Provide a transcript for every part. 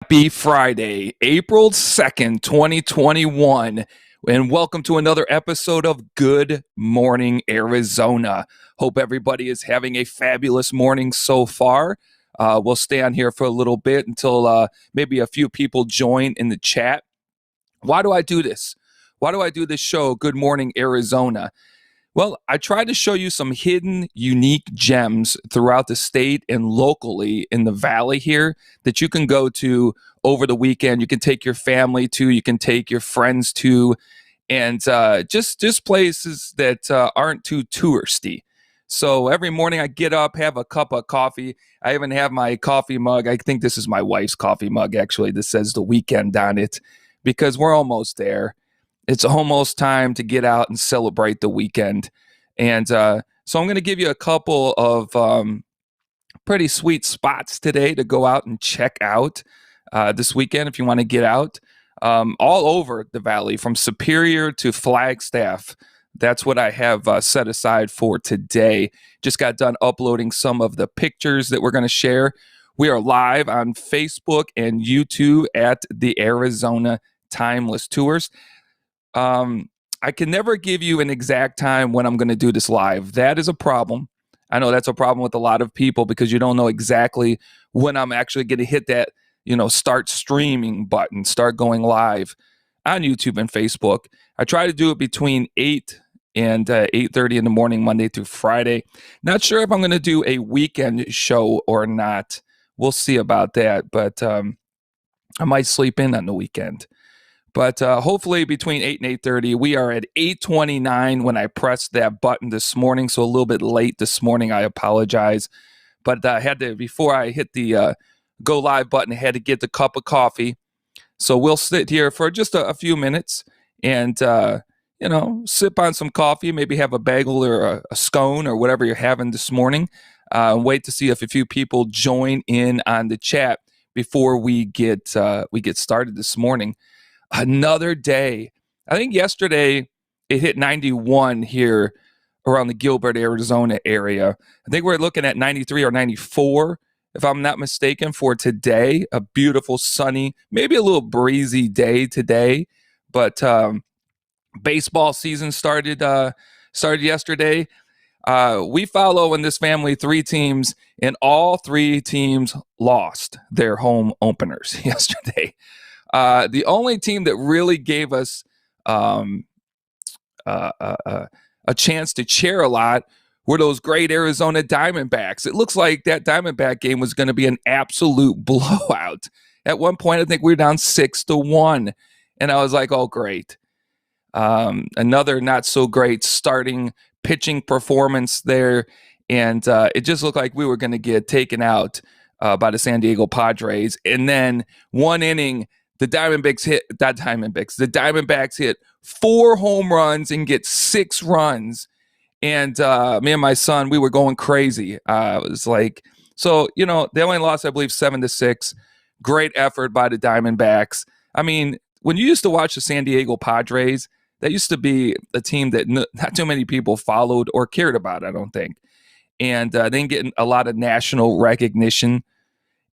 Happy Friday, April 2nd, 2021, and welcome to another episode of Good Morning Arizona. Hope everybody is having a fabulous morning so far. We'll stay on here for a little bit until maybe a few people join in the chat. Why do I do this? Why do I do this show, Good Morning Arizona? Well, I try to show you some hidden, unique gems throughout the state and locally in the valley here that you can go to over the weekend. You can take your family to, you can take your friends to, and just places that aren't too touristy. So every morning I get up, have a cup of coffee. I even have my coffee mug. I think this is my wife's coffee mug, actually. This says the weekend on it because we're almost there. It's almost time to get out and celebrate the weekend. And so I'm going to give you a couple of pretty sweet spots today to go out and check out this weekend if you want to get out. All over the valley, from Superior to Flagstaff. That's what I have set aside for today. Just got done uploading some of the pictures that we're going to share. We are live on Facebook and YouTube at the Arizona Timeless Tours. I can never give you an exact time when I'm going to do this live. That is a problem. I know that's a problem with a lot of people because you don't know exactly when I'm actually going to hit that, start streaming button, start going live on YouTube and Facebook. I try to do it between 8 and 8:30 in the morning, Monday through Friday. Not sure if I'm going to do a weekend show or not. We'll see about that, but I might sleep in on the weekend. But hopefully between 8 and 8:30, we are at 8:29 when I pressed that button this morning. So a little bit late this morning. I apologize. But I had to, before I hit the go live button, I had to get the cup of coffee. So we'll sit here for just a few minutes and, sip on some coffee, maybe have a bagel or a scone or whatever you're having this morning. Wait to see if a few people join in on the chat before we get started this morning. Another day. I think yesterday it hit 91 here around the Gilbert, Arizona area. I think we're looking at 93 or 94, if I'm not mistaken, for today. A beautiful, sunny, maybe a little breezy day today. But baseball season started yesterday. We follow in this family 3 teams, and all 3 teams lost their home openers yesterday. The only team that really gave us a chance to cheer a lot were those great Arizona Diamondbacks. It looks like that Diamondback game was going to be an absolute blowout. At one point, I think we were down 6-1, and I was like, "Oh, great!" Another not so great starting pitching performance there, and it just looked like we were going to get taken out by the San Diego Padres. And then one inning, the Diamondbacks hit 4 home runs and get 6 runs. And me and my son, we were going crazy. It was like, so, they only lost, I believe, 7-6. Great effort by the Diamondbacks. I mean, when you used to watch the San Diego Padres, that used to be a team that not too many people followed or cared about, I don't think. And they didn't get a lot of national recognition.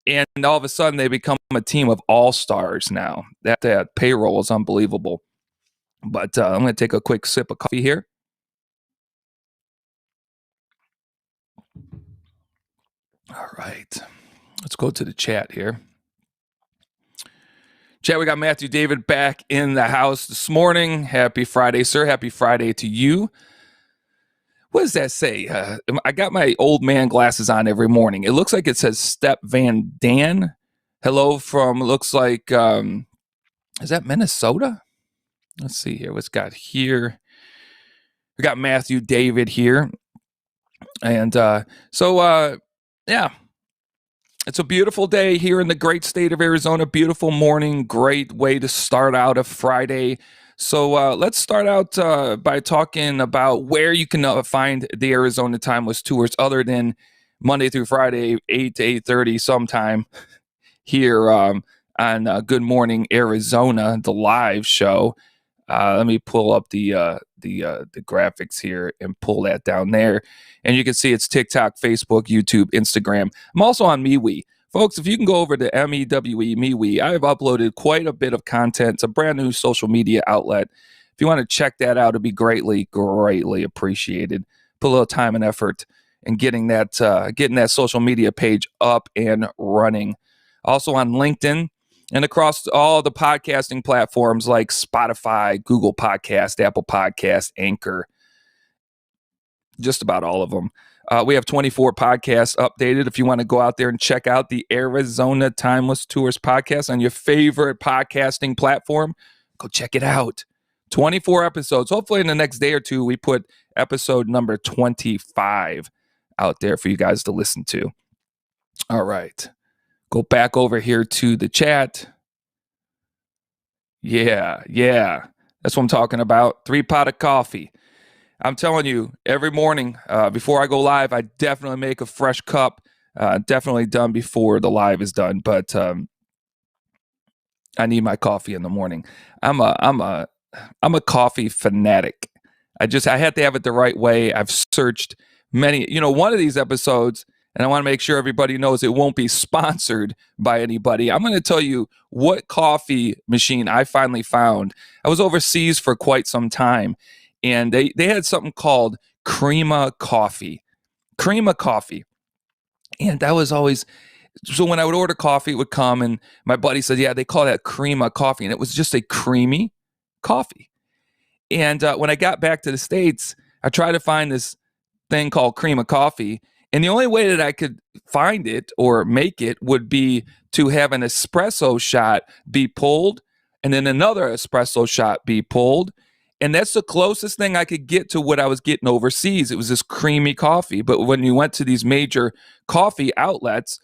And all of a sudden, they become a team of all-stars now. That payroll is unbelievable. But I'm going to take a quick sip of coffee here. All right. Let's go to the chat here. Chat, we got Matthew David back in the house this morning. Happy Friday, sir. Happy Friday to you. What does that say? I got my old man glasses on every morning. It looks like it says Step Van Dan. Hello from, looks like, is that Minnesota? Let's see here. What's got here? We got Matthew David here. And yeah. It's a beautiful day here in the great state of Arizona. Beautiful morning. Great way to start out a Friday. So let's start out by talking about where you can find the Arizona Timeless Tours other than Monday through Friday, 8 to 8:30 sometime here on Good Morning Arizona, the live show. Let me pull up the graphics here and pull that down there. And you can see it's TikTok, Facebook, YouTube, Instagram. I'm also on MeWe. Folks, if you can go over to MEWE, I have uploaded quite a bit of content. It's a brand new social media outlet. If you want to check that out, it'd be greatly appreciated. Put a little time and effort in getting that social media page up and running. Also on LinkedIn and across all the podcasting platforms like Spotify, Google Podcast, Apple Podcast, Anchor, just about all of them. We have 24 podcasts updated. If you want to go out there and check out the Arizona Timeless Tours podcast on your favorite podcasting platform, go check it out. 24 episodes. Hopefully in the next day or two, we put episode number 25 out there for you guys to listen to. All right. Go back over here to the chat. Yeah. That's what I'm talking about. 3 pot of coffee. I'm telling you, every morning before I go live, I definitely make a fresh cup. Definitely done before the live is done, but I need my coffee in the morning. I'm a coffee fanatic. I had to have it the right way. I've searched many, one of these episodes, and I want to make sure everybody knows it won't be sponsored by anybody. I'm going to tell you what coffee machine I finally found. I was overseas for quite some time, and they had something called Crema Coffee. And that was always, so when I would order coffee, it would come, and my buddy said, yeah, they call that Crema Coffee. And it was just a creamy coffee. And when I got back to the States, I tried to find this thing called Crema Coffee. And the only way that I could find it or make it would be to have an espresso shot be pulled and then another espresso shot be pulled. And that's the closest thing I could get to what I was getting overseas. It was this creamy coffee. But when you went to these major coffee outlets,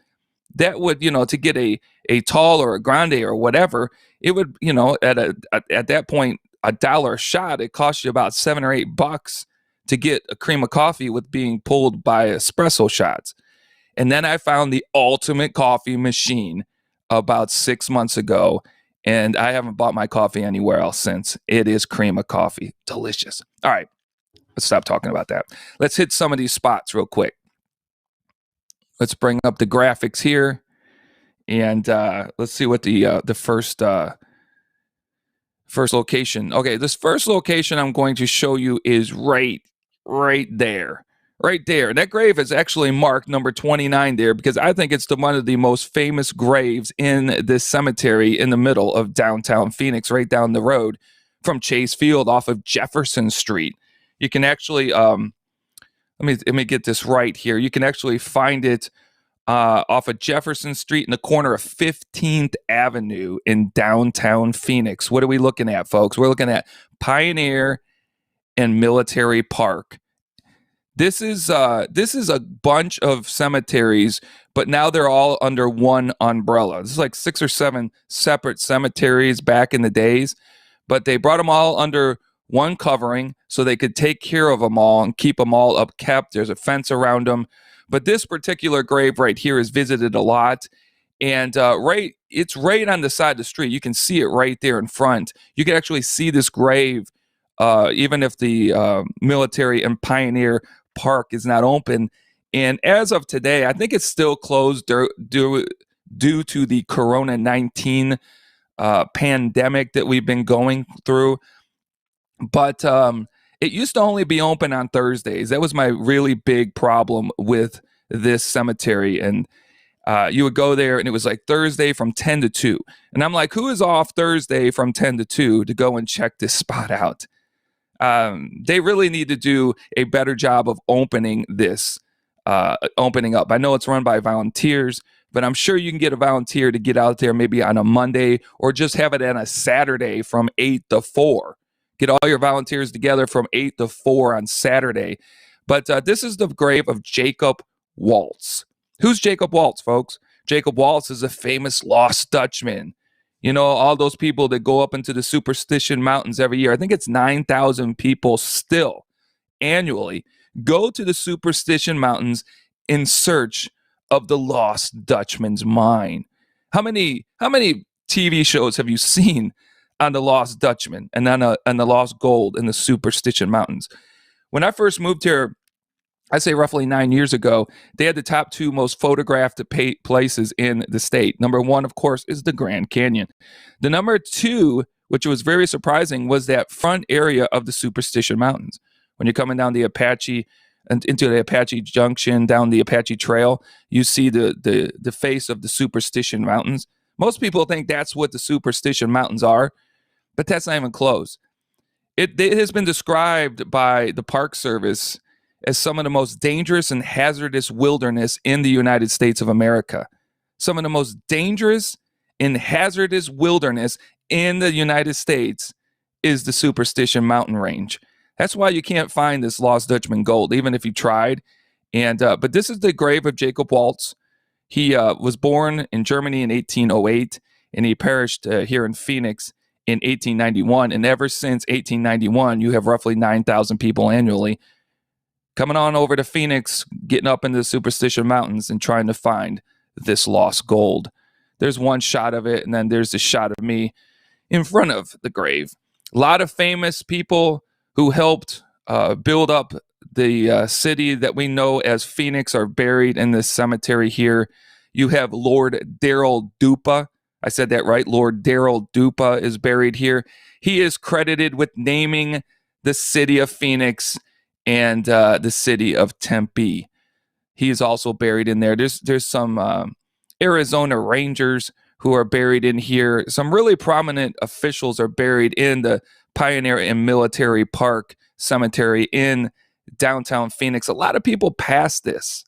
that would, to get a tall or a grande or whatever, it would, at that point, $1 a shot, it cost you about $7 or $8 to get a cream of coffee with being pulled by espresso shots. And then I found the ultimate coffee machine about 6 months ago, and I haven't bought my coffee anywhere else since. It is cream of coffee. Delicious. All right, let's stop talking about that. Let's hit some of these spots real quick. Let's bring up the graphics here, and let's see what the first location. Okay, this first location I'm going to show you is right there. That grave is actually marked number 29 there because I think it's one of the most famous graves in this cemetery in the middle of downtown Phoenix, right down the road from Chase Field off of Jefferson Street. You can actually, let me get this right here. You can actually find it off of Jefferson Street in the corner of 15th Avenue in downtown Phoenix. What are we looking at, folks? We're looking at Pioneer and Military Park. This is a bunch of cemeteries, but now they're all under one umbrella. This is like 6 or 7 separate cemeteries back in the days, but they brought them all under one covering so they could take care of them all and keep them all upkept. There's a fence around them. But this particular grave right here is visited a lot, and it's right on the side of the street. You can see it right there in front. You can actually see this grave, even if the Military and Pioneer Park is not open. And as of today, I think it's still closed due to the Corona-19 pandemic that we've been going through. But it used to only be open on Thursdays. That was my really big problem with this cemetery. And you would go there and it was like Thursday from 10 to 2. And I'm like, who is off Thursday from 10 to 2 to go and check this spot out? They really need to do a better job of opening up. I know it's run by volunteers, but I'm sure you can get a volunteer to get out there maybe on a Monday or just have it on a Saturday from 8 to 4. Get all your volunteers together from 8 to 4 on Saturday. But this is the grave of Jacob Waltz. Who's Jacob Waltz, folks? Jacob Waltz is a famous lost Dutchman. All those people that go up into the Superstition Mountains every year. I think it's 9,000 people still annually go to the Superstition Mountains in search of the lost Dutchman's mine. How many TV shows have you seen on the Lost Dutchman and on the Lost Gold in the Superstition Mountains? When I first moved here, I say roughly 9 years ago, they had the top 2 most photographed places in the state. Number 1, of course, is the Grand Canyon. The number 2, which was very surprising, was that front area of the Superstition Mountains. When you're coming down the Apache and into the Apache Junction, down the Apache Trail, you see the face of the Superstition Mountains. Most people think that's what the Superstition Mountains are, but that's not even close. It has been described by the Park Service as some of the most dangerous and hazardous wilderness in the United States of America. Some of the most dangerous and hazardous wilderness in the United States is the Superstition Mountain Range. That's why you can't find this lost Dutchman gold, even if you tried. And but this is the grave of Jacob Waltz. He was born in Germany in 1808, and he perished here in Phoenix in 1891. And ever since 1891, you have roughly 9,000 people annually coming on over to Phoenix, getting up into the Superstition Mountains and trying to find this lost gold. There's one shot of it, and then there's a shot of me in front of the grave. A lot of famous people who helped build up the city that we know as Phoenix are buried in this cemetery here. You have Lord Darrell Dupa. I said that right. Lord Darrell Dupa is buried here. He is credited with naming the city of Phoenix and the city of Tempe. He is also buried in there. There's some Arizona Rangers who are buried in here. Some really prominent officials are buried in the Pioneer and Military Park Cemetery in downtown Phoenix. A lot of people pass this.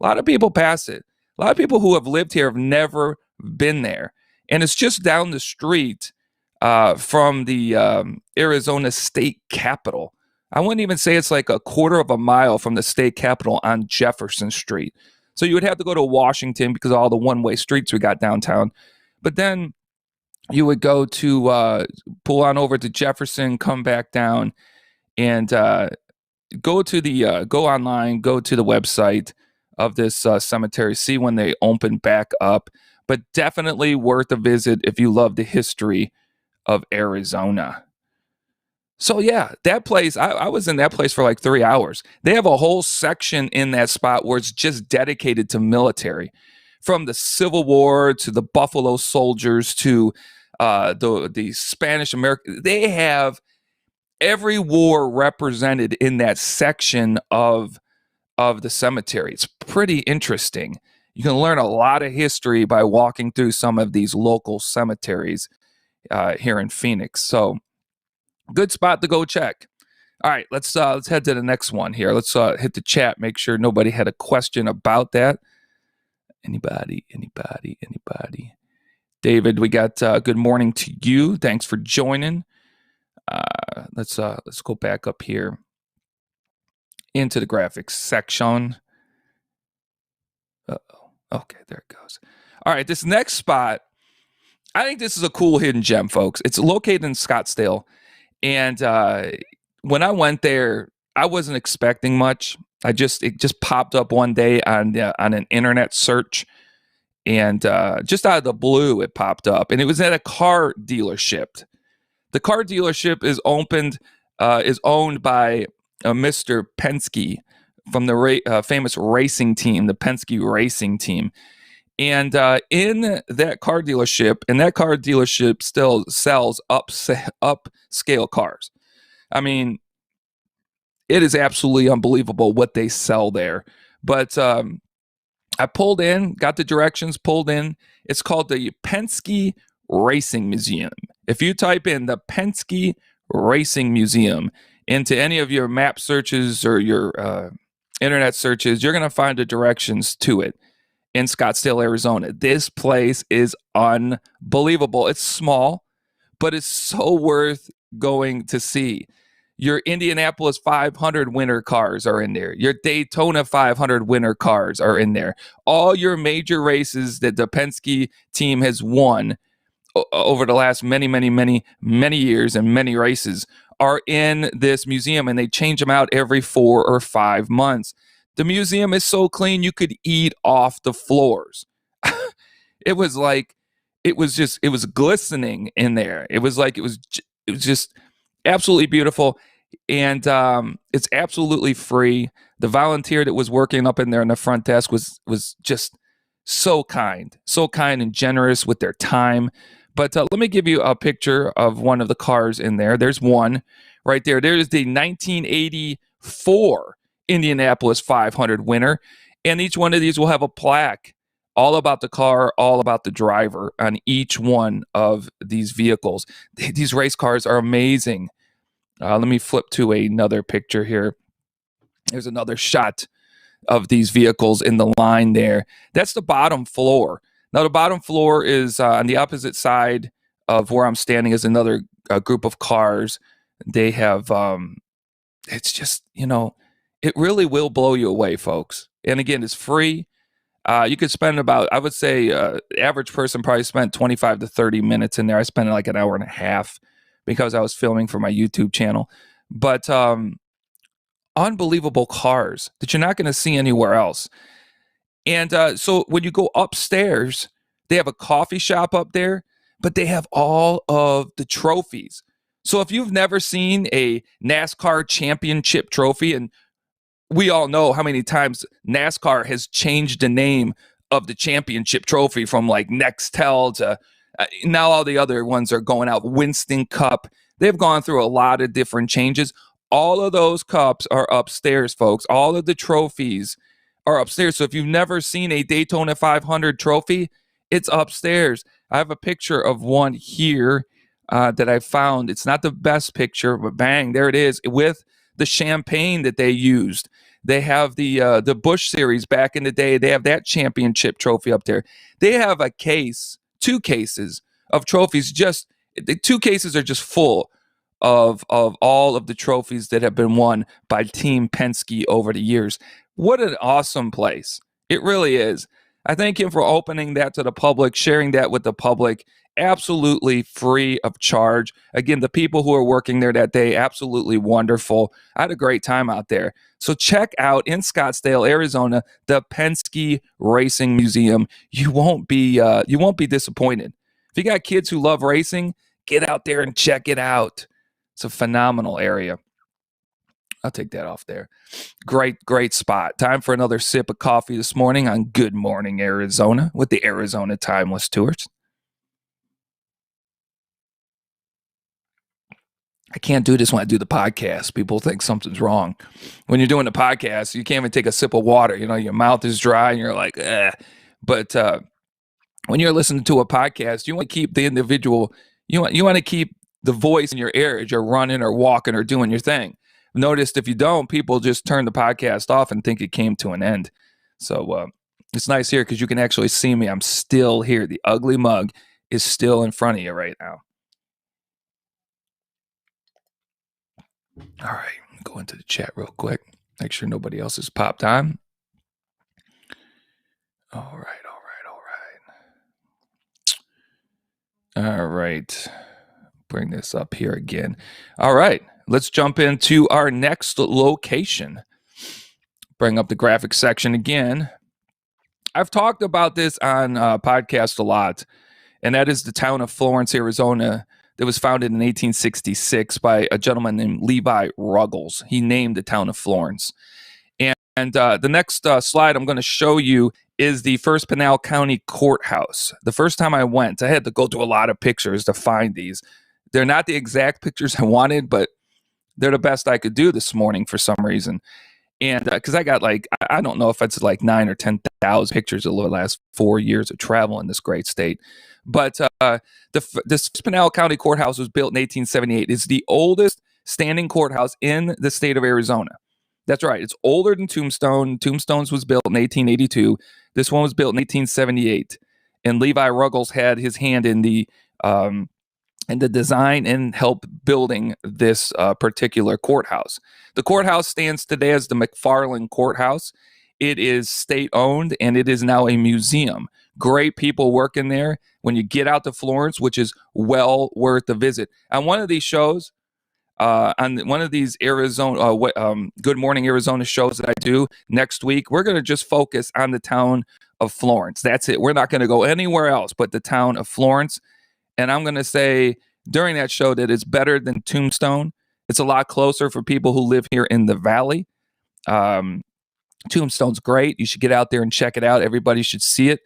A lot of people pass it. A lot of people who have lived here have never been there. And it's just down the street from the Arizona State Capitol. I wouldn't even say it's like a quarter of a mile from the state capitol on Jefferson Street. So you would have to go to Washington because of all the one-way streets we got downtown. But then you would go to pull on over to Jefferson, come back down, and go online, go to the website of this cemetery, see when they open back up. But definitely worth a visit if you love the history of Arizona. So yeah, that place, I was in that place for like 3 hours. They have a whole section in that spot where it's just dedicated to military. From the Civil War to the Buffalo Soldiers to the Spanish American. They have every war represented in that section of the cemetery. It's pretty interesting. You can learn a lot of history by walking through some of these local cemeteries here in Phoenix. So good spot to go check. All right, let's head to the next one here. Let's hit the chat, make sure nobody had a question about that. Anybody? David, we got good morning to you. Thanks for joining. Let's go back up here into the graphics section. Okay, there it goes. All right, this next spot, I think this is a cool hidden gem, folks. It's located in Scottsdale. And when I went there, I wasn't expecting much. It just popped up one day on an internet search, and just out of the blue, it popped up, and it was at a car dealership. The car dealership is owned by Mr. Penske from the famous racing team, the Penske racing team. And in that car dealership, still sells upscale cars. I mean, it is absolutely unbelievable what they sell there. But I pulled in, got the directions, pulled in. It's called the Penske Racing Museum. If you type in the Penske Racing Museum into any of your map searches or your internet searches, you're going to find the directions to it. In Scottsdale, Arizona. This place is unbelievable. It's small, but it's so worth going to see. Your Indianapolis 500 winter cars are in there. Your Daytona 500 winter cars are in there. All your major races that the Penske team has won over the last many years and many races are in this museum, and they change them out every 4 or 5 months. The museum is so clean you could eat off the floors. It was glistening in there. It was just absolutely beautiful. And it's absolutely free. The volunteer that was working up in there in the front desk was just so kind and generous with their time. But let me give you a picture of one of the cars in there. There's one right there. There's the 1984 Indianapolis 500 winner. And each one of these will have a plaque all about the car, all about the driver on each one of these vehicles. These race cars are amazing. Let me flip to another picture here. There's another shot of these vehicles in the line there. That's the bottom floor. Now, the bottom floor is on the opposite side of where I'm standing is another group of cars. They have, it's just, it really will blow you away, folks. And again, it's free. You could spend about, I would say, average person probably spent 25 to 30 minutes in there. I spent like an hour and a half because I was filming for my YouTube channel. But unbelievable cars that you're not going to see anywhere else. And so when you go upstairs, they have a coffee shop up there, but they have all of the trophies. So if you've never seen a NASCAR championship trophy, and we all know how many times NASCAR has changed the name of the championship trophy from like Nextel to now all the other ones are going out. Winston Cup. They've gone through a lot of different changes. All of those cups are upstairs, folks. All of the trophies are upstairs. So if you've never seen a Daytona 500 trophy, it's upstairs. I have a picture of one here that I found. It's not the best picture, but bang, there it is with the champagne that they used. They have the Busch Series back in the day. They have that championship trophy up there. They have a case, 2 cases of trophies. Just the 2 cases are just full of all of the trophies that have been won by Team Penske over the years. What an awesome place. It really is. I thank him for opening that to the public, sharing that with the public, absolutely free of charge. Again, the people who are working there that day, absolutely wonderful. I had a great time out there. So check out in Scottsdale, Arizona, the Penske Racing Museum. You won't be disappointed. If you got kids who love racing, get out there and check it out. It's a phenomenal area. I'll take that off there. Great spot. Time for another sip of coffee this morning on Good Morning Arizona with the Arizona Timeless Tours. I can't do this when I do the podcast. People think something's wrong. When you're doing the podcast, you can't even take a sip of water. Your mouth is dry and you're like, eh. But when you're listening to a podcast, you want to keep the individual, you want to keep the voice in your ear as you're running or walking or doing your thing. Noticed if you don't, people just turn the podcast off and think it came to an end. So it's nice here because you can actually see me. I'm still here. The ugly mug is still in front of you right now. All right, go into the chat real quick. Make sure nobody else has popped on. All right. Bring this up here again. All right, let's jump into our next location. Bring up the graphics section again. I've talked about this on podcast a lot, and that is the town of Florence, Arizona, that was founded in 1866 by a gentleman named Levi Ruggles. He named the town of Florence. And the next slide I'm going to show you is the first Pinal County Courthouse. The first time I went, I had to go to a lot of pictures to find these. They're not the exact pictures I wanted, but they're the best I could do this morning for some reason. And because I got I don't know if it's like 9,000 or 10,000 pictures of the last 4 years of travel in this great state. But this Pinal County Courthouse was built in 1878. It's the oldest standing courthouse in the state of Arizona. That's right. It's older than Tombstone. Tombstone's was built in 1882. This one was built in 1878. And Levi Ruggles had his hand in the design and help building this particular courthouse. The courthouse stands today as the McFarland Courthouse. It is state-owned, and it is now a museum. Great people working there. When you get out to Florence, which is well worth the visit. On one of these shows, on one of these Arizona, Good Morning Arizona shows that I do next week, we're going to just focus on the town of Florence. That's it. We're not going to go anywhere else but the town of Florence. And I'm going to say during that show that it's better than Tombstone. It's a lot closer for people who live here in the valley. Tombstone's great. You should get out there and check it out. Everybody should see it.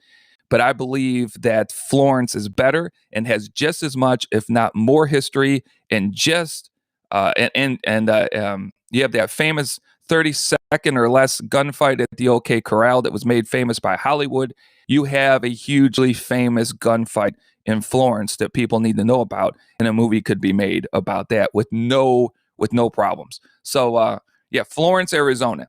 But I believe that Florence is better and has just as much, if not more, history. And just you have that famous 30-second or less gunfight at the OK Corral that was made famous by Hollywood. You have a hugely famous gunfight in Florence that people need to know about, and a movie could be made about that with no problems. So Florence, Arizona.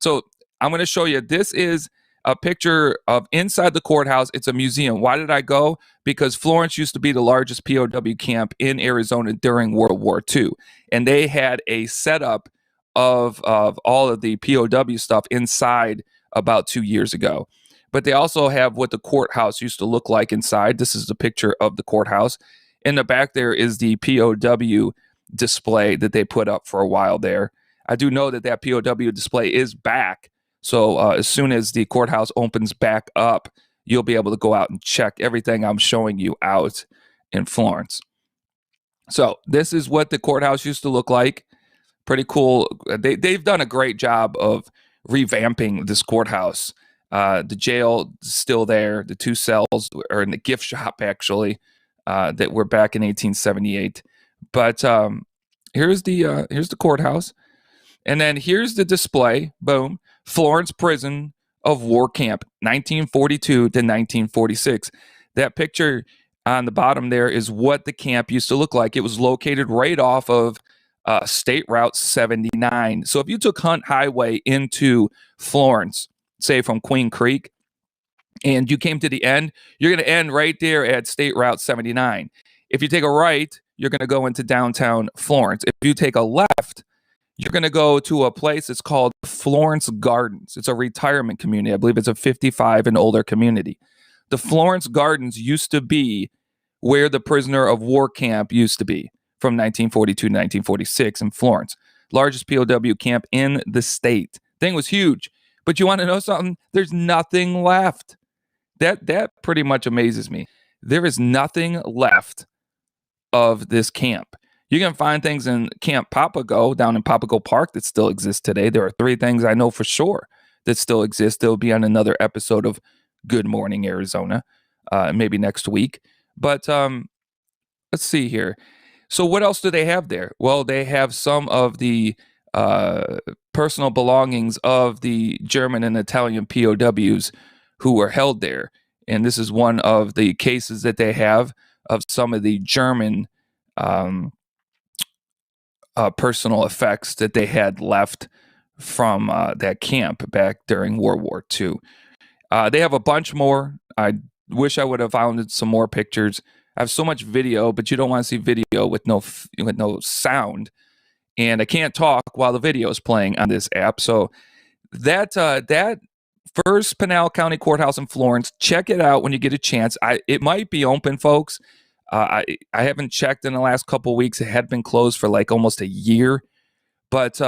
So I'm going to show you. This is a picture of inside the courthouse. It's a museum. Why did I go? Because Florence used to be the largest POW camp in Arizona during World War II. And they had a setup of all of the POW stuff inside about 2 years ago. But they also have what the courthouse used to look like inside. This is a picture of the courthouse. In the back there is the POW display that they put up for a while there. I do know that POW display is back. So as soon as the courthouse opens back up, you'll be able to go out and check everything I'm showing you out in Florence. So this is what the courthouse used to look like. Pretty cool. They've done a great job of revamping this courthouse. The jail is still there. The 2 cells are in the gift shop, actually, that were back in 1878. But here's the courthouse. And then here's the display. Boom. Florence Prison of War Camp, 1942 to 1946. That picture on the bottom there is what the camp used to look like. It was located right off of State Route 79. So if you took Hunt Highway into Florence, say from Queen Creek, and you came to the end, you're going to end right there at State Route 79. If you take a right, you're going to go into downtown Florence. If you take a left, you're going to go to a place that's called Florence Gardens. It's a retirement community. I believe it's a 55 and older community. The Florence Gardens used to be where the prisoner of war camp used to be from 1942 to 1946 in Florence. Largest POW camp in the state. Thing was huge. But you want to know something? There's nothing left. That pretty much amazes me. There is nothing left of this camp. You can find things in Camp Papago down in Papago Park that still exist today. There are 3 things I know for sure that still exist. They'll be on another episode of Good Morning Arizona, maybe next week. But let's see here. So what else do they have there? Well, they have some of the personal belongings of the German and Italian POWs who were held there. And this is one of the cases that they have of some of the German personal effects that they had left from that camp back during World War II. They have a bunch more. I wish I would have found some more pictures. I have so much video, but you don't want to see video with no sound, and I can't talk while the video is playing on this app. So that First Pinal County Courthouse in Florence, check it out when you get a chance. It might be open, folks. I haven't checked in the last couple of weeks. It had been closed for like almost a year, but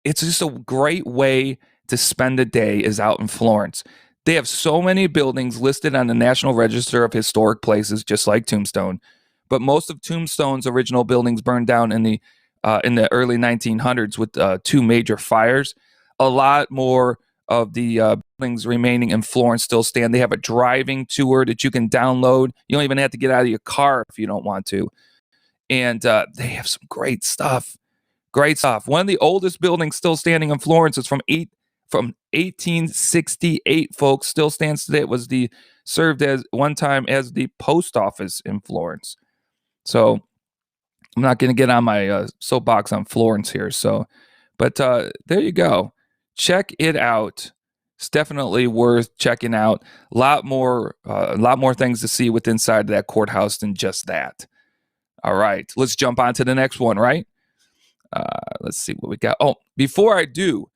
it's just a great way to spend a day is out in Florence. They have so many buildings listed on the National Register of Historic Places, just like Tombstone. But most of Tombstone's original buildings burned down in the early 1900s with 2 major fires. A lot more of the buildings remaining in Florence still stand. They have a driving tour that you can download. You don't even have to get out of your car if you don't want to. And they have some great stuff. Great stuff. One of the oldest buildings still standing in Florence is from 1868, folks. Still stands today. It was served as one time as the post office in Florence. So I'm not going to get on my soapbox on Florence here. But there you go. Check it out. It's definitely worth checking out. A lot more things to see with inside that courthouse than just that. All right, let's jump on to the next one, right? Let's see what we got. Oh, before I do,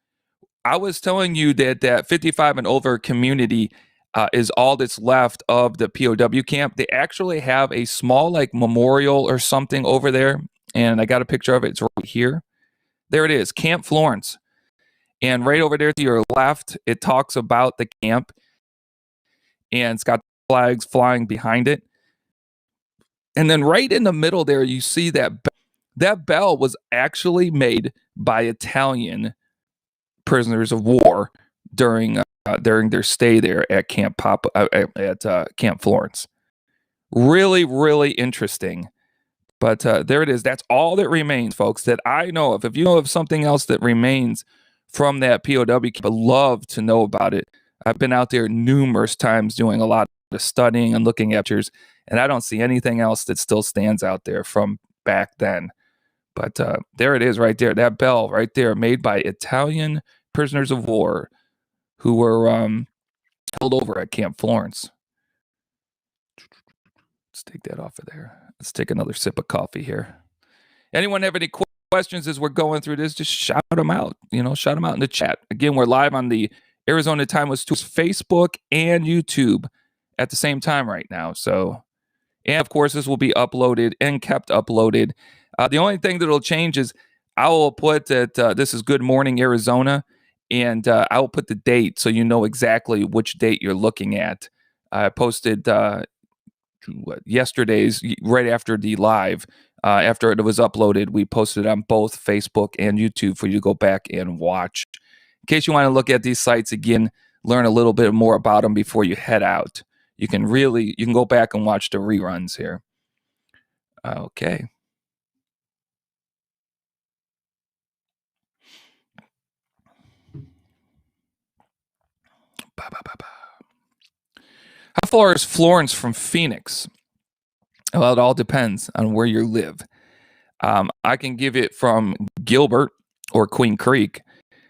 I was telling you that 55 and over community is all that's left of the POW camp. They actually have a small like memorial or something over there, and I got a picture of it. It's right here. There it is, Camp Florence. And right over there to your left, it talks about the camp, and it's got flags flying behind it. And then right in the middle there, you see that bell was actually made by Italian prisoners of war during their stay there at Camp Florence. Really, really interesting. But there it is. That's all that remains, folks, that I know of. If you know of something else that remains from that POW camp, I'd love to know about it. I've been out there numerous times doing a lot of studying and looking at pictures, and I don't see anything else that still stands out there from back then. But there it is right there. That bell right there, made by Italian prisoners of war who were held over at Camp Florence. Let's take that off of there. Let's take another sip of coffee here. Anyone have any questions as we're going through this? Just shout them out. Shout them out in the chat. Again, we're live on the Arizona Time Was Tools Facebook and YouTube at the same time right now. So, and of course, this will be uploaded and kept uploaded. The only thing that will change is I will put that this is Good Morning Arizona, and I will put the date so you know exactly which date you're looking at. I posted yesterday's right after the live. After it was uploaded, we posted it on both Facebook and YouTube for you to go back and watch. In case you want to look at these sites again, learn a little bit more about them before you head out. You can go back and watch the reruns here. Okay. How far is Florence from Phoenix? Well, it all depends on where you live. I can give it from Gilbert or Queen Creek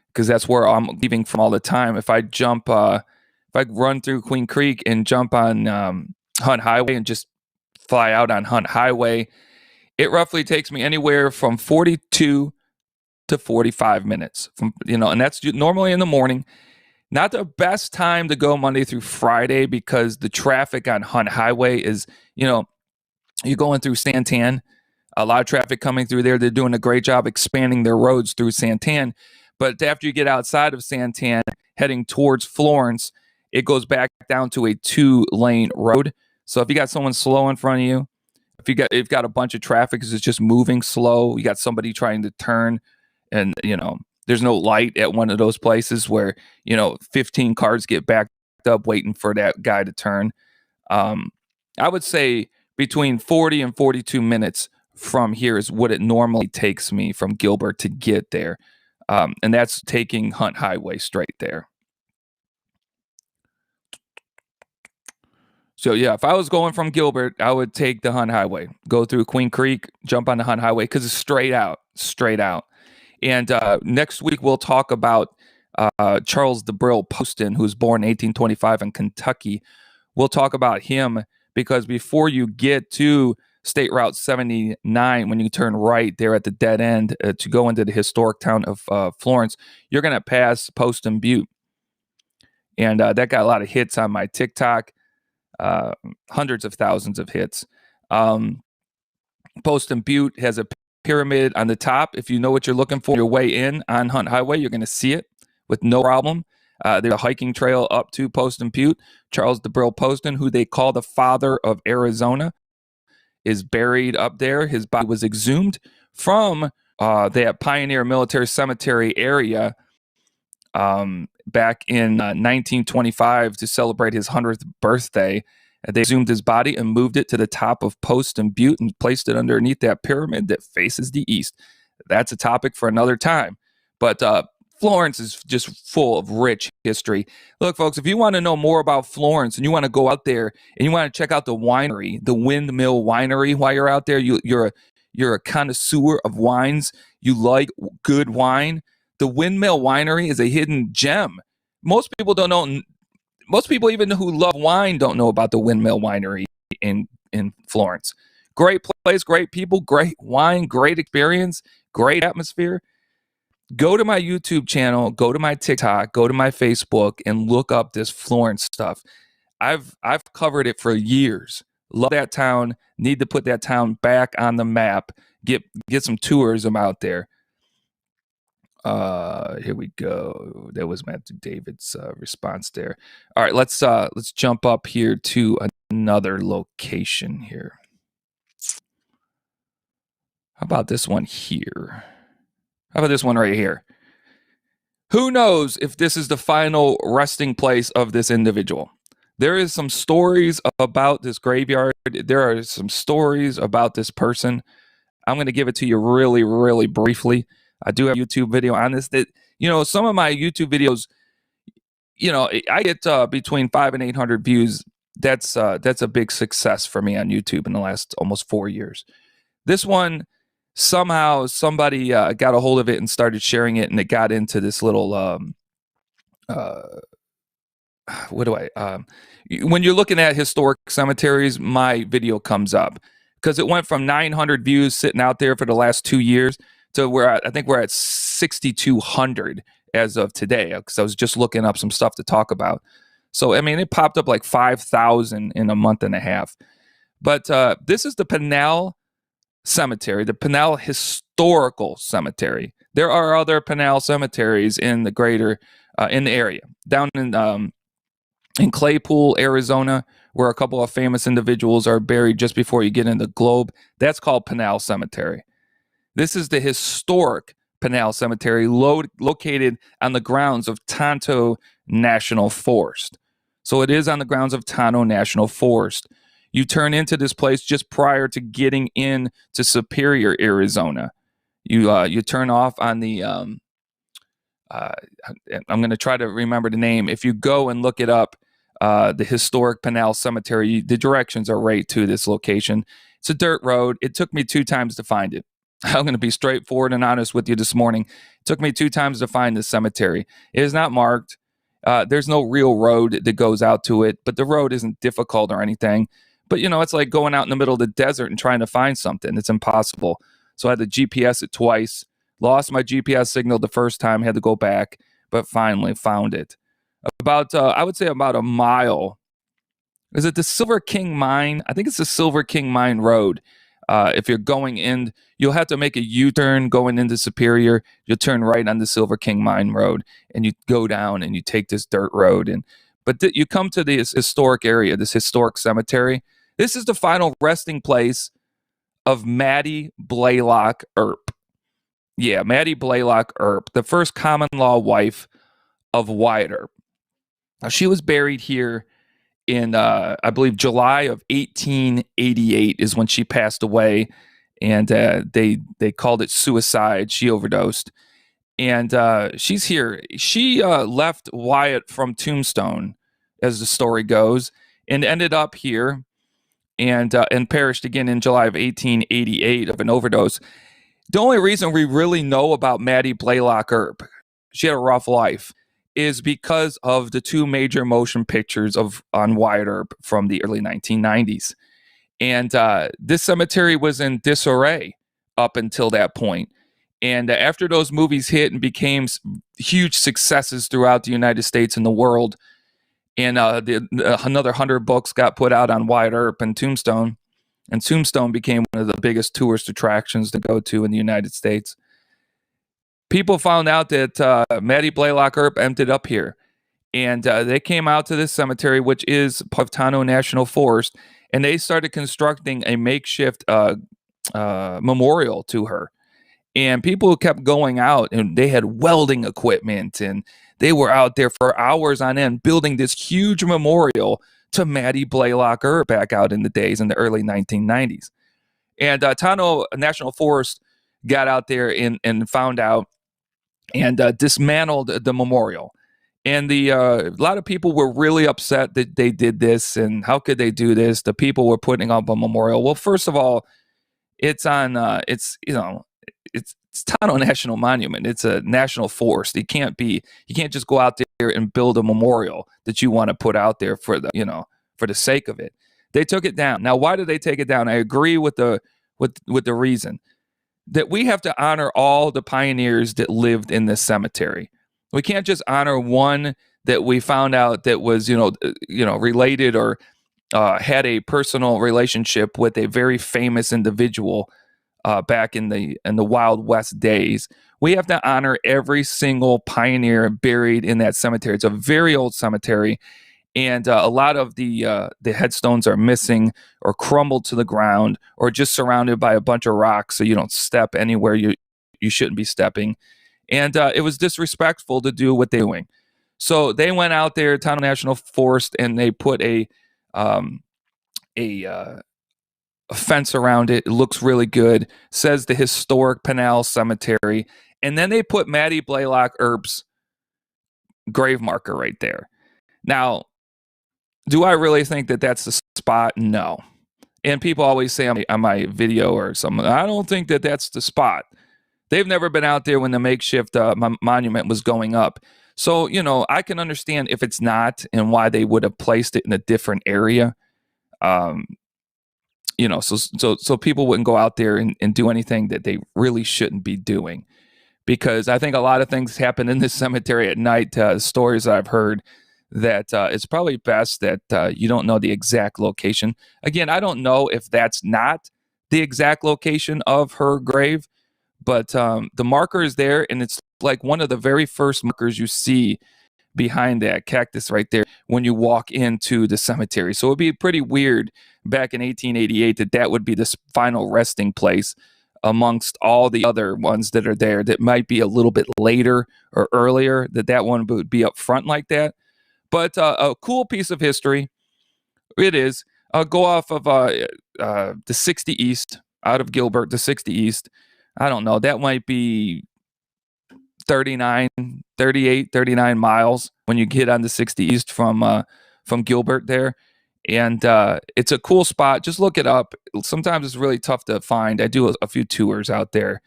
because that's where I'm leaving from all the time. If I run through Queen Creek and jump on Hunt Highway and just fly out on Hunt Highway, it roughly takes me anywhere from 42 to 45 minutes. And that's normally in the morning. Not the best time to go Monday through Friday because the traffic on Hunt Highway is, you're going through Santan. A lot of traffic coming through there. They're doing a great job expanding their roads through Santan. But after you get outside of Santan, heading towards Florence, it goes back down to a 2-lane road. So if you got someone slow in front of you, if you've got a bunch of traffic because it's just moving slow, you got somebody trying to turn, and there's no light at one of those places where 15 cars get backed up waiting for that guy to turn. I would say between 40 and 42 minutes from here is what it normally takes me from Gilbert to get there. And that's taking Hunt Highway straight there. So yeah, if I was going from Gilbert, I would take the Hunt Highway, go through Queen Creek, jump on the Hunt Highway because it's straight out. And next week we'll talk about Charles DeBrill Poston, who was born in 1825 in Kentucky. We'll talk about him because before you get to State Route 79, when you turn right there at the dead end to go into the historic town of Florence, you're going to pass Poston Butte. And that got a lot of hits on my TikTok, hundreds of thousands of hits. Poston Butte has a pyramid on the top. If you know what you're looking for your way in on Hunt Highway, you're going to see it with no problem. There's a hiking trail up to Poston Butte. Charles DeBrill Poston, who they call the father of Arizona, is buried up there. His body was exhumed from that Pioneer Military Cemetery area back in 1925 to celebrate his 100th birthday. They exhumed his body and moved it to the top of Poston Butte and placed it underneath that pyramid that faces the east. That's a topic for another time. But Florence is just full of rich history. Look, folks, if you want to know more about Florence and you want to go out there and you want to check out the winery, the Windmill Winery, while you're out there, you're a connoisseur of wines. You like good wine. The Windmill Winery is a hidden gem. Most people don't know. Most people, even who love wine, don't know about the Windmill Winery in Florence. Great place, great people, great wine, great experience, great atmosphere. Go to my YouTube channel, go to my TikTok, go to my Facebook, and look up this Florence stuff. I've covered it for years. Love that town. Need to put that town back on the map. Get some tourism out there. Here we go. That was Matthew David's response there. All right, let's jump up here to another location here. How about this one here? How about this one right here? Who knows if this is the final resting place of this individual? There is some stories about this graveyard. There are some stories about this person. I'm going to give it to you really, really briefly. I do have a YouTube video on this. That some of my YouTube videos, I get between 500 and 800 views. That's a big success for me on YouTube in the last almost 4 years. This one, somehow somebody got a hold of it and started sharing it, and it got into this little when you're looking at historic cemeteries, my video comes up because it went from 900 views sitting out there for the last 2 years to I think we're at 6,200 as of today, because I was just looking up some stuff to talk about. So I mean, it popped up like 5,000 in a month and a half. But this is the Pinal Cemetery, the Pinal Historical Cemetery. There are other Pinal cemeteries in the greater in the area, down in Claypool, Arizona, where a couple of famous individuals are buried just before you get in the globe. That's called Pinal Cemetery. This is the historic Pinal Cemetery located on the grounds of Tonto National Forest. So it is on the grounds of Tonto National Forest. You turn into this place just prior to getting in to Superior, Arizona. You turn off on the I'm going to try to remember the name. If you go and look it up, the historic Pinal Cemetery, the directions are right to this location. It's a dirt road. It took me 2 times to find it. I'm going to be straightforward and honest with you this morning. It took me 2 times to find this cemetery. It is not marked. There's no real road that goes out to it, but the road isn't difficult or anything. But, it's like going out in the middle of the desert and trying to find something. It's impossible. So I had to GPS it twice. Lost my GPS signal the first time, had to go back, but finally found it. About, I would say about a mile. Is it the Silver King Mine? I think it's the Silver King Mine Road. If you're going in, you'll have to make a U-turn going into Superior. You'll turn right on the Silver King Mine Road, and you go down and you take this dirt road. But you come to this historic area, this historic cemetery. This is the final resting place of Maddie Blaylock Earp. Yeah, Maddie Blaylock Earp, the first common law wife of Wyatt Earp. Now, she was buried here in, I believe, July of 1888 is when she passed away, and they called it suicide. She overdosed, and she's here. She left Wyatt from Tombstone, as the story goes, and ended up here, and perished again in July of 1888 of an overdose. The only reason we really know about Maddie Blaylock Earp, she had a rough life, is because of the 2 major motion pictures on Wyatt Earp from the early 1990s. And this cemetery was in disarray up until that point. And after those movies hit and became huge successes throughout the United States and the world, and another 100 books got put out on Wyatt Earp and Tombstone became one of the biggest tourist attractions to go to in the United States. People found out that Maddie Blaylock Earp ended up here, and they came out to this cemetery, which is part of Tonto National Forest, and they started constructing a makeshift memorial to her. And people kept going out, and they had welding equipment, and they were out there for hours on end building this huge memorial to Maddie Blaylock Earp back out in the days in the early 1990s. And Tonto National Forest got out there and found out and dismantled the memorial. And a lot of people were really upset that they did this, and how could they do this? The people were putting up a memorial. Well, first of all, it's on it's Tonto National Monument. It's a national forest. You can't just go out there and build a memorial that you want to put out there for the sake of it. They took it down. Now, why did they take it down? I agree with the reason that we have to honor all the pioneers that lived in this cemetery. We can't just honor one that we found out that was related or had a personal relationship with a very famous individual back in the Wild West days. We have to honor every single pioneer buried in that cemetery. It's a very old cemetery, and a lot of the headstones are missing or crumbled to the ground or just surrounded by a bunch of rocks, so you don't step anywhere you shouldn't be stepping. And it was disrespectful to do what they're doing. So they went out there, Town National Forest, and they put um, a fence around it. It looks really good. Says the historic Pinal Cemetery, and then they put Maddie Blaylock Earp's grave marker right there. Now, do I really think that that's the spot? No. And people always say on my video or something, I don't think that that's the spot. They've never been out there when the makeshift monument was going up. So, I can understand if it's not and why they would have placed it in a different area. So people wouldn't go out there and do anything that they really shouldn't be doing. Because I think a lot of things happen in this cemetery at night, stories I've heard, that it's probably best that you don't know the exact location. Again, I don't know if that's not the exact location of her grave, but the marker is there, and it's like one of the very first markers you see behind that cactus right there when you walk into the cemetery. So it'd be pretty weird back in 1888 that would be the final resting place amongst all the other ones that are there that might be a little bit later or earlier, that one would be up front like that. But a cool piece of history. It is. Go off of the 60 East, out of Gilbert, the 60 East. I don't know. That might be 39 miles when you get on the 60 East from Gilbert there. And it's a cool spot. Just look it up. Sometimes it's really tough to find. I do a few tours out there,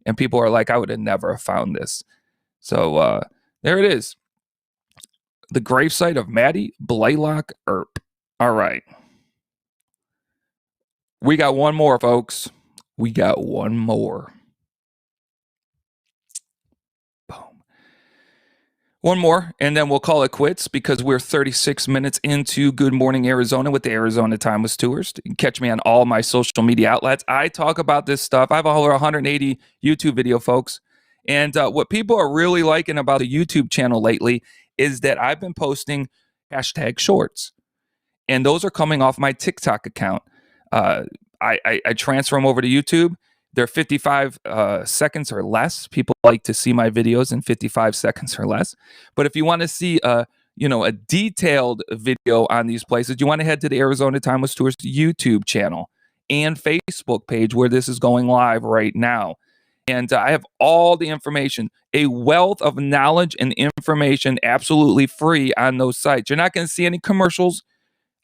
and people are like, I would have never found this. So there it is. The gravesite of Maddie Blaylock Earp. All right. We got one more, folks. We got one more. Boom. One more, and then we'll call it quits because we're 36 minutes into Good Morning Arizona with the Arizona Timeless Tours. You can catch me on all my social media outlets. I talk about this stuff. I have over 180 YouTube video, folks. And what people are really liking about the YouTube channel lately is that I've been posting hashtag shorts. And those are coming off my TikTok account. I transfer them over to YouTube. They're 55 seconds or less. People like to see my videos in 55 seconds or less. But if you want to see a detailed video on these places, you want to head to the Arizona Timeless Tours YouTube channel and Facebook page where this is going live right now. And I have all the information, a wealth of knowledge and information absolutely free on those sites. You're not going to see any commercials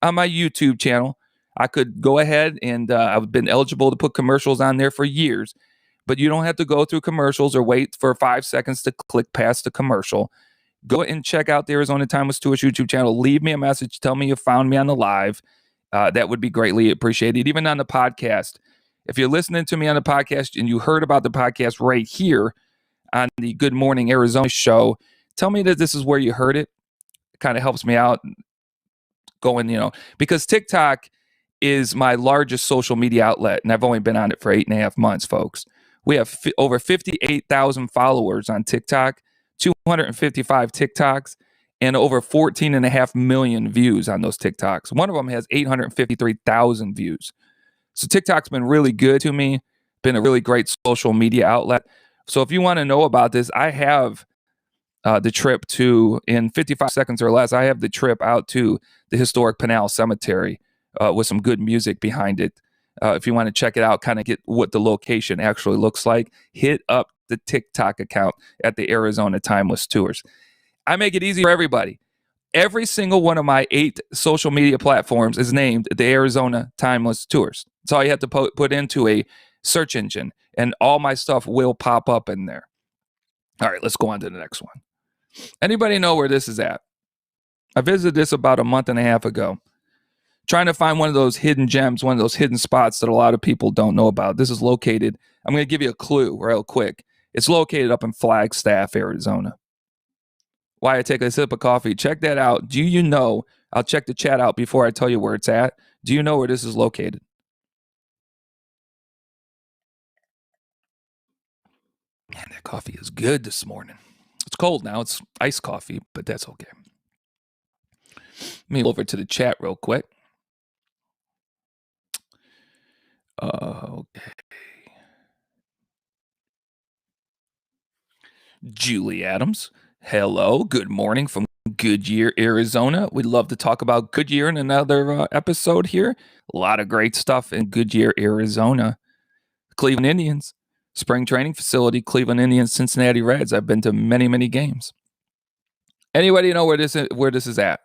on my YouTube channel. I could go ahead and I've been eligible to put commercials on there for years, but you don't have to go through commercials or wait for 5 seconds to click past the commercial. Go and check out the Arizona Timeless Tours YouTube channel. Leave me a message. Tell me you found me on the live. That would be greatly appreciated. Even on the podcast. If you're listening to me on the podcast and you heard about the podcast right here on the Good Morning Arizona show, tell me that this is where you heard it. It kind of helps me out going, because TikTok is my largest social media outlet, and I've only been on it for 8.5 months, folks. We have over 58,000 followers on TikTok, 255 TikToks, and over 14.5 million views on those TikToks. One of them has 853,000 views. So TikTok's been really good to me, been a really great social media outlet. So if you want to know about this, I have the trip in 55 seconds or less, I have the trip out to the historic Pinal Cemetery with some good music behind it. If you want to check it out, kind of get what the location actually looks like, hit up the TikTok account at the Arizona Timeless Tours. I make it easy for everybody. Every single one of my 8 social media platforms is named the Arizona Timeless Tours. That's all you have to put into a search engine, and all my stuff will pop up in there. All right, let's go on to the next one. Anybody know where this is at? I visited this about a month and a half ago, trying to find one of those hidden gems, one of those hidden spots that a lot of people don't know about. This is located, I'm going to give you a clue real quick. It's located up in Flagstaff, Arizona. Why I take a sip of coffee, check that out. Do you know, I'll check the chat out before I tell you where it's at. Do you know where this is located? Man, that coffee is good this morning. It's cold now. It's iced coffee, but that's okay. Let me go over to the chat real quick. Okay. Julie Adams. Hello, good morning from Goodyear, Arizona. We'd love to talk about Goodyear in another episode here. A lot of great stuff in Goodyear, Arizona. Cleveland Indians, spring training facility, Cleveland Indians, Cincinnati Reds. I've been to many, many games. Anybody know where this is at?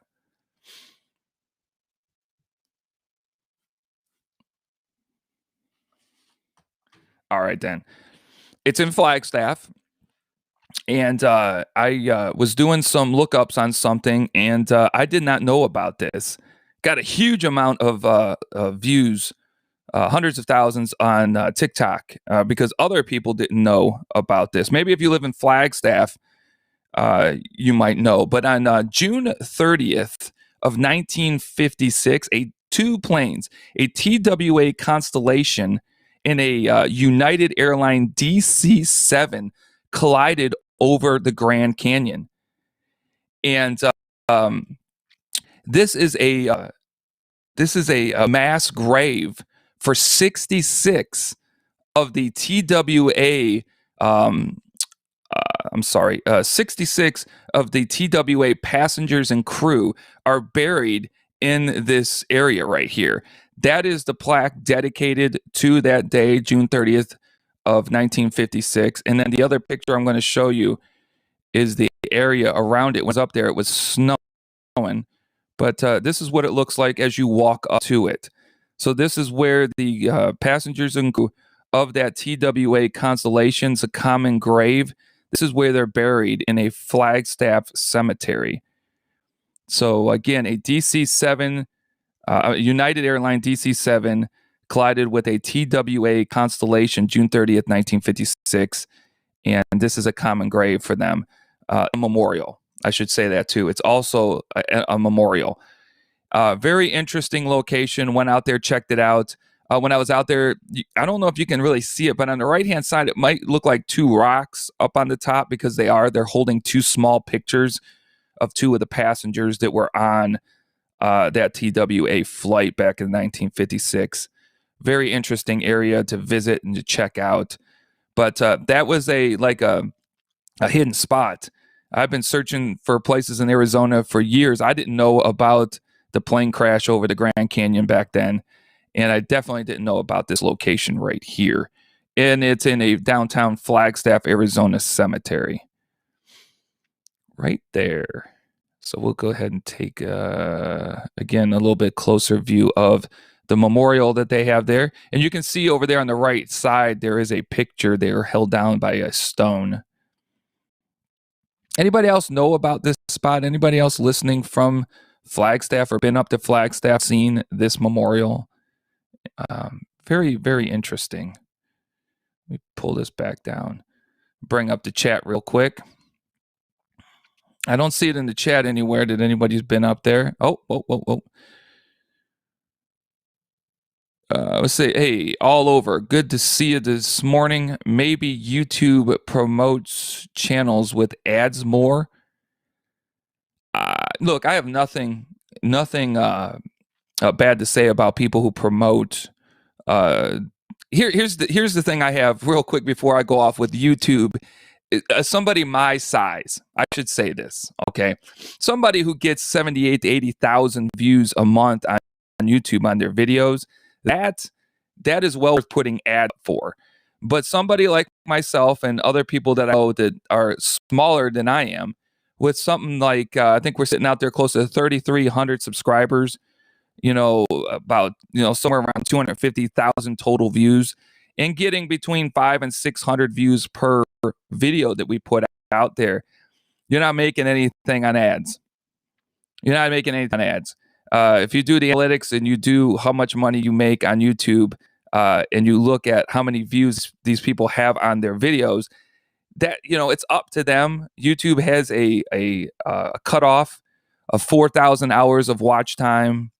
All right, then. It's in Flagstaff. And I was doing some lookups on something, and I did not know about this. Got a huge amount of views, hundreds of thousands on TikTok because other people didn't know about this. Maybe if you live in Flagstaff, you might know. But on June 30th of 1956, two planes, a TWA Constellation and a United Airline DC-7 collided over the Grand Canyon. And this is a mass grave for 66 of the TWA 66 of the TWA passengers and crew are buried in this area right here. That is the plaque dedicated to that day, June 30th of 1956. And then the other picture I'm going to show you is the area around it. It was up there. It was snowing. But this is what it looks like as you walk up to it. So this is where the passengers and crew of that TWA Constellation's a common grave. This is where they're buried in a Flagstaff cemetery. So again, a DC-7, United Airline DC-7 collided with a TWA Constellation June 30th, 1956. And this is a common grave for them. A memorial, I should say that too. It's also a memorial. Very interesting location. Went out there, checked it out. When I was out there, I don't know if you can really see it, but on the right-hand side, it might look like two rocks up on the top because they're holding two small pictures of two of the passengers that were on that TWA flight back in 1956. Very interesting area to visit and to check out. But that was a hidden spot. I've been searching for places in Arizona for years. I didn't know about the plane crash over the Grand Canyon back then. And I definitely didn't know about this location right here. And it's in a downtown Flagstaff, Arizona cemetery. Right there. So we'll go ahead and take, again, a little bit closer view of the memorial that they have there. And you can see over there on the right side, there is a picture there held down by a stone. Anybody else know about this spot? Anybody else listening from Flagstaff or been up to Flagstaff, seen this memorial? Very, very interesting. Let me pull this back down. Bring up the chat real quick. I don't see it in the chat anywhere that anybody's been up there. Oh. Let's say, hey, all over. Good to see you this morning. Maybe YouTube promotes channels with ads more. Look, I have nothing bad to say about people who promote. Here's the thing I have real quick before I go off with YouTube. Somebody my size, I should say this, okay? Somebody who gets 78 to 80,000 views a month on YouTube on their videos, that is well worth putting ad for. But somebody like myself and other people that I know that are smaller than I am, with something like I think we're sitting out there close to 3,300 subscribers, about somewhere around 250,000 total views, and getting between 500 and 600 views per video that we put out there. You're not making anything on ads. If you do the analytics and you do how much money you make on YouTube, and you look at how many views these people have on their videos, that it's up to them. YouTube has a cutoff of 4,000 hours of watch time,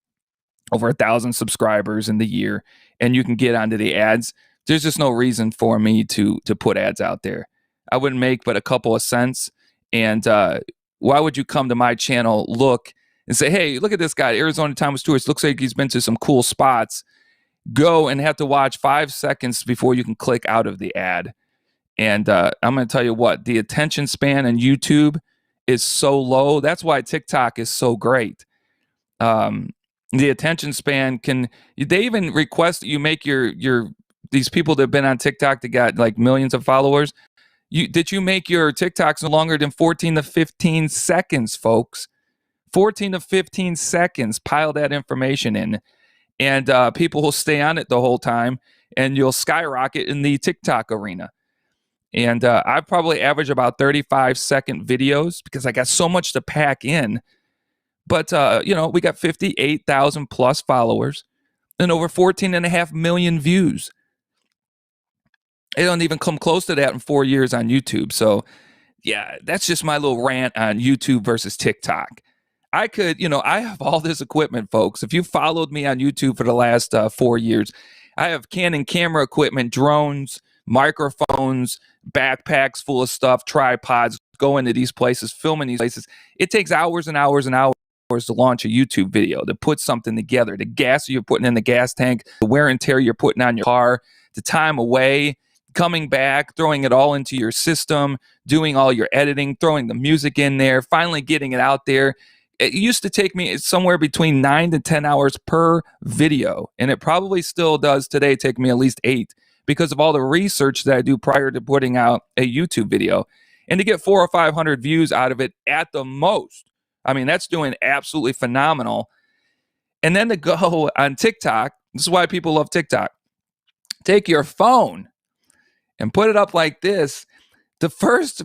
over 1,000 subscribers in the year, and you can get onto the ads. There's just no reason for me to put ads out there. I wouldn't make but a couple of cents. And why would you come to my channel, look and say, hey, look at this guy, Arizona Thomas Tourist, looks like he's been to some cool spots. Go and have to watch 5 seconds before you can click out of the ad. And I'm going to tell you what, the attention span on YouTube is so low. That's why TikTok is so great. The attention span they even request that you make your these people that have been on TikTok that got like millions of followers, you make your TikToks no longer than 14 to 15 seconds, folks. 14 to 15 seconds, pile that information in, and people will stay on it the whole time, and you'll skyrocket in the TikTok arena. And I probably average about 35-second videos because I got so much to pack in. But, we got 58,000 plus followers and over 14.5 million views. It don't even come close to that in 4 years on YouTube. So, yeah, that's just my little rant on YouTube versus TikTok. I have all this equipment, folks. If you followed me on YouTube for the last 4 years, I have Canon camera equipment, drones, microphones, backpacks full of stuff, tripods, go into these places, film in these places. It takes hours and hours and hours to launch a YouTube video, to put something together, the gas you're putting in the gas tank, the wear and tear you're putting on your car, the time away, coming back, throwing it all into your system, doing all your editing, throwing the music in there, finally getting it out there. It used to take me somewhere between 9 to 10 hours per video, and it probably still does today take me at least 8 because of all the research that I do prior to putting out a YouTube video. And to get 400 or 500 views out of it at the most, I mean, that's doing absolutely phenomenal. And then to go on TikTok, this is why people love TikTok. Take your phone and put it up like this. The first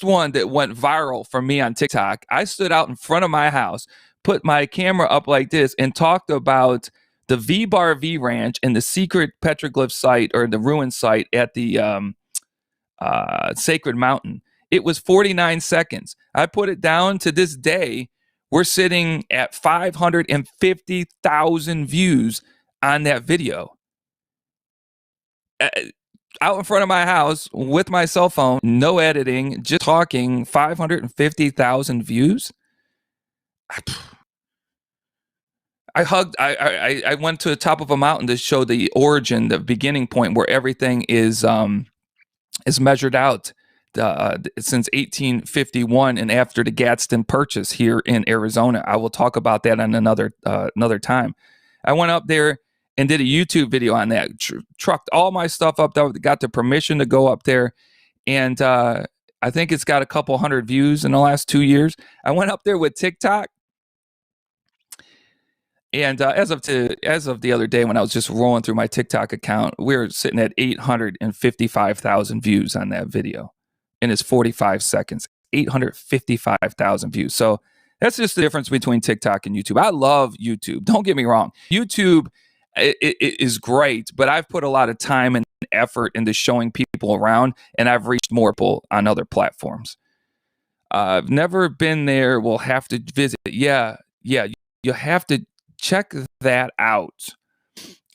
one that went viral for me on TikTok, I stood out in front of my house, put my camera up like this, and talked about the V-Bar V Ranch and the secret petroglyph site, or the ruin site at the Sacred Mountain. It was 49 seconds. I put it down. To this day, we're sitting at 550,000 views on that video. Out in front of my house with my cell phone, no editing, just talking, 550,000 views. I went to the top of a mountain to show the origin, the beginning point where everything is measured out since 1851 and after the Gadsden Purchase here in Arizona. I will talk about that on another time. I went up there and did a YouTube video on that, trucked all my stuff up there, got the permission to go up there, and I think it's got a couple hundred views in the last 2 years. I went up there with TikTok, and as of the other day when I was just rolling through my TikTok account, we were sitting at 855,000 views on that video. And it's 45 seconds, 855,000 views. So that's just the difference between TikTok and YouTube. I love YouTube. Don't get me wrong. YouTube it is great, but I've put a lot of time and effort into showing people around, and I've reached more people on other platforms. I've never been there. We'll have to visit. Yeah. You have to check that out.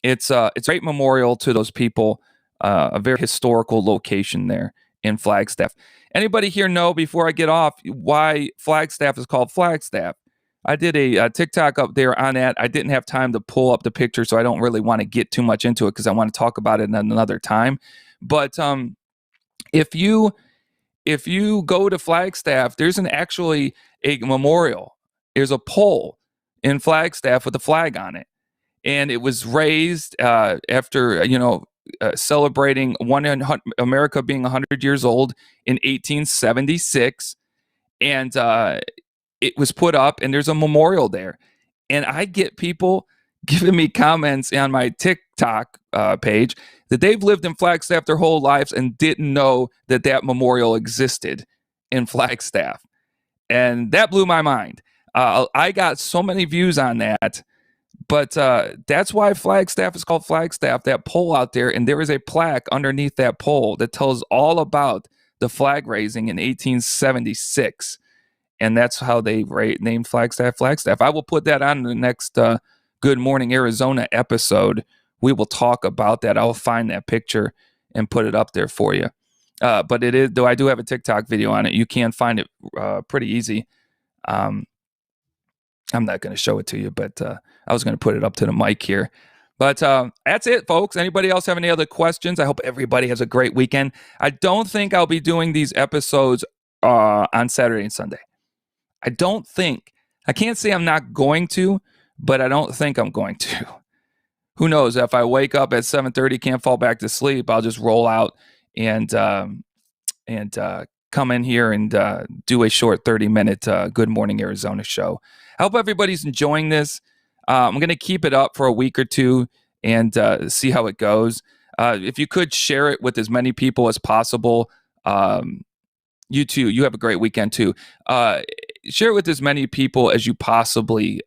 It's a great memorial to those people. A very historical location there in Flagstaff. Anybody here know, before I get off, why Flagstaff is called Flagstaff? I did a TikTok up there on that. I didn't have time to pull up the picture, so I don't really want to get too much into it because I want to talk about it another time. But if you go to Flagstaff, there's actually a memorial. There's a pole in Flagstaff with a flag on it, and it was raised after celebrating America being 100 years old in 1876, and it was put up, and there's a memorial there. And I get people giving me comments on my TikTok page that they've lived in Flagstaff their whole lives and didn't know that memorial existed in Flagstaff. And that blew my mind. I got so many views on that. But that's why Flagstaff is called Flagstaff, that pole out there. And there is a plaque underneath that pole that tells all about the flag raising in 1876. And that's how they named Flagstaff Flagstaff. I will put that on the next Good Morning Arizona episode. We will talk about that. I'll find that picture and put it up there for you. But it is, though I do have a TikTok video on it. You can find it pretty easy. I'm not going to show it to you, but I was going to put it up to the mic here. But that's it, folks. Anybody else have any other questions? I hope everybody has a great weekend. I don't think I'll be doing these episodes on Saturday and Sunday. I don't think. I can't say I'm not going to, but I don't think I'm going to. Who knows? If I wake up at 7:30, can't fall back to sleep, I'll just roll out and come in here and do a short 30-minute Good Morning Arizona show. I hope everybody's enjoying this. I'm going to keep it up for a week or two and see how it goes. If you could share it with as many people as possible. You too. You have a great weekend too. Share it with as many people as you possibly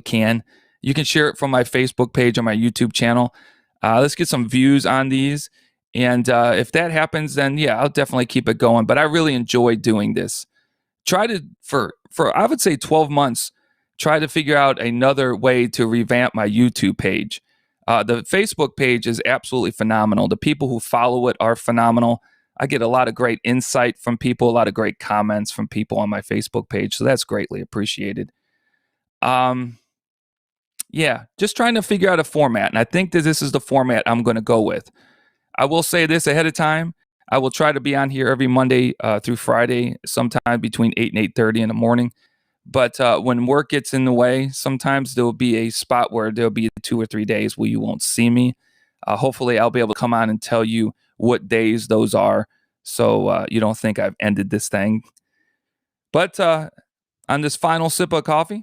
can. You can share it from my Facebook page on my YouTube channel. Let's get some views on these. And if that happens, then yeah, I'll definitely keep it going. But I really enjoy doing this. Try to, for I would say 12 months, try to figure out another way to revamp my YouTube page. The Facebook page is absolutely phenomenal. The people who follow it are phenomenal. I get a lot of great insight from people, a lot of great comments from people on my Facebook page. So that's greatly appreciated. Yeah, just trying to figure out a format. And I think that this is the format I'm going to go with. I will say this ahead of time. I will try to be on here every Monday through Friday, sometime between 8 and 8:30 in the morning. But when work gets in the way, sometimes there will be a spot where there'll be 2 or 3 days where you won't see me. Hopefully, I'll be able to come on and tell you what days those are, so you don't think I've ended this thing. But on this final sip of coffee,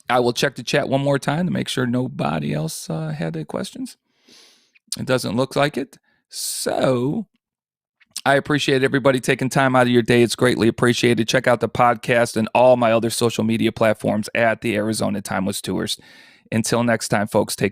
I will check the chat one more time to make sure nobody else had any questions. It doesn't look like it. So I appreciate everybody taking time out of your day. It's greatly appreciated. Check out the podcast and all my other social media platforms at the Arizona Timeless Tourist. Until next time, folks, take